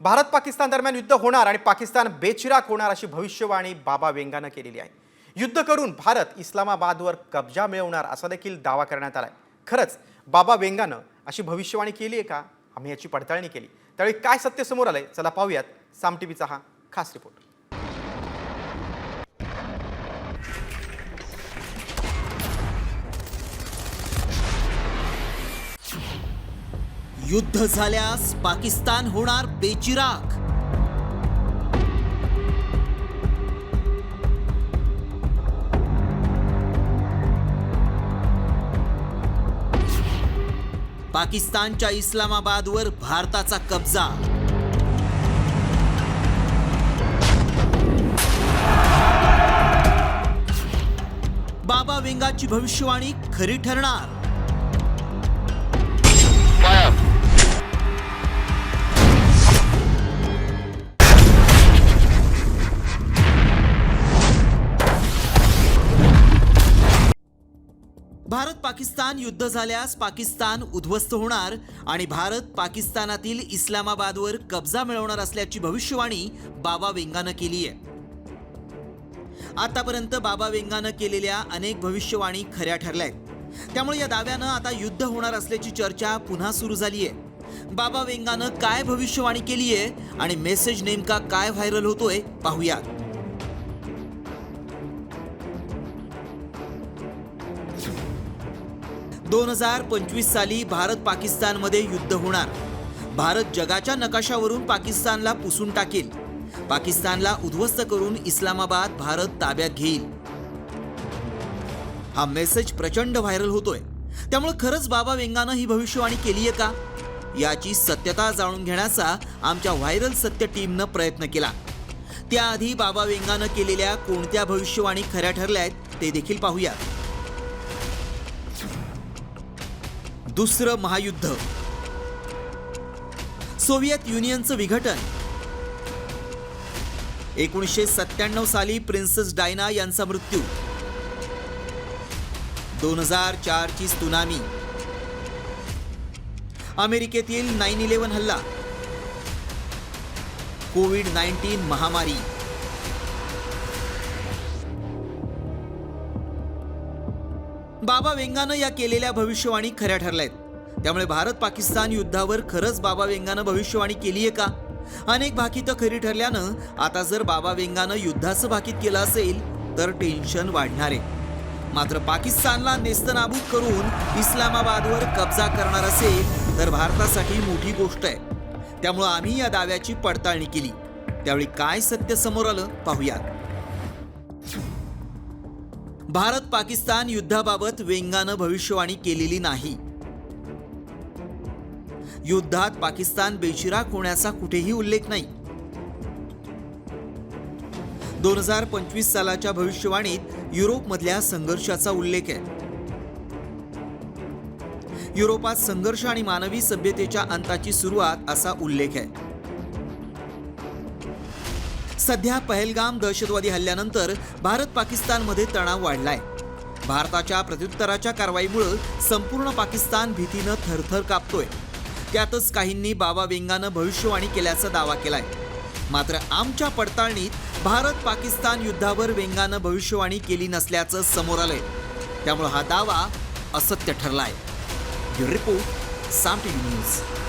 भारत पाकिस्तान दरम्यान युद्ध होणार आणि पाकिस्तान बेचिराख होणार अशी भविष्यवाणी बाबा वेंगानं केलेली आहे। युद्ध करून भारत इस्लामाबादवर कब्जा मिळवणार असा देखील दावा करण्यात आलाय। खरंच बाबा वेंगानं अशी भविष्यवाणी केली आहे का? आम्ही याची पडताळणी केली। त्यावेळी काय सत्य समोर आलंय चला पाहूयात साम टीव्हीचा हा खास रिपोर्ट। युद्ध झाल्यास पाकिस्तान होणार बेचिराख। पाकिस्तानच्या इस्लामाबादवर भारताचा कब्जा। बाबा वेंगाची भविष्यवाणी खरी ठरणार। भारत पाकिस्तान युद्ध झाल्यास पाकिस्तान उद्ध्वस्त होणार आणि भारत पाकिस्तानातील इस्लामाबादवर कब्जा मिळवणार असल्याची भविष्यवाणी बाबा वेंगानं केली आहे। आतापर्यंत बाबा वेंगानं केलेल्या अनेक भविष्यवाणी खऱ्या ठरल्या आहेत। त्यामुळे या दाव्यानं आता युद्ध होणार असल्याची चर्चा पुन्हा सुरू झाली आहे। बाबा वेंगानं काय भविष्यवाणी केली आहे आणि मेसेज नेमका काय व्हायरल होतोय पाहूयात। 2025 साली भारत पाकिस्तानमध्ये युद्ध होणार। भारत जगाच्या नकाशावरून पाकिस्तानला पुसून टाकेल। पाकिस्तानला उद्ध्वस्त करून इस्लामाबाद भारत ताब्यात घेईल। हा मेसेज प्रचंड व्हायरल होतोय। त्यामुळे खरंच बाबा वेंगानं ही भविष्यवाणी केली आहे का याची सत्यता जाणून घेण्याचा आमच्या व्हायरल सत्य टीमनं प्रयत्न केला। त्याआधी बाबा वेंगानं केलेल्या कोणत्या भविष्यवाणी खऱ्या ठरल्या आहेत ते देखील पाहूया। दुसरं महायुद्ध, सोव्हिएत युनियनचं विघटन, 1997 साली प्रिन्सेस डायना यांचा मृत्यू, 2004 ची त्सुनामी, अमेरिकेतील 9/11 हल्ला, कोविड-19 महामारी। बाबा वेंगानं या केलेल्या भविष्यवाणी खऱ्या ठरल्यात। त्यामुळे भारत पाकिस्तान युद्धावर खरंच बाबा वेंगानं भविष्यवाणी केली आहे का? अनेक भाकीतं खरी ठरल्यानं आता जर बाबा वेंगानं युद्धाचं भाकीत केलं असेल तर टेन्शन वाढणार आहे। मात्र पाकिस्तानला नेस्तनाबूत करून इस्लामाबादवर कब्जा करणार असेल तर भारतासाठी मोठी गोष्ट आहे। त्यामुळे आम्ही या दाव्याची पडताळणी केली। त्यावेळी काय सत्य समोर आलं पाहूयात। भारत पाकिस्तान युद्धाबाबत वेंगानं भविष्यवाणी केलेली नाही। युद्धात पाकिस्तान बेचिराख होण्याचा कुठेही उल्लेख नाही। 2025 सालाच्या भविष्यवाणीत युरोपमधल्या संघर्षाचा उल्लेख आहे। युरोपात संघर्ष आणि मानवी सभ्यतेच्या अंताची सुरुवात असा उल्लेख आहे। सध्या पहलगाम दहशतवादी हल्ल्यानंतर भारत पाकिस्तानमध्ये तणाव वाढलाय। भारताच्या प्रत्युत्तराच्या कारवाईमुळे संपूर्ण पाकिस्तान भीतीनं थरथर कापतोय। त्यातच काहींनी बाबा वेंगानं भविष्यवाणी केल्याचा दावा केलाय। मात्र आमच्या पडताळणीत भारत पाकिस्तान युद्धावर वेंगानं भविष्यवाणी केली नसल्याचं समोर आलंय। त्यामुळे हा दावा असत्य ठरलाय। ब्युरो रिपोर्ट, साम टीव्ही न्यूज।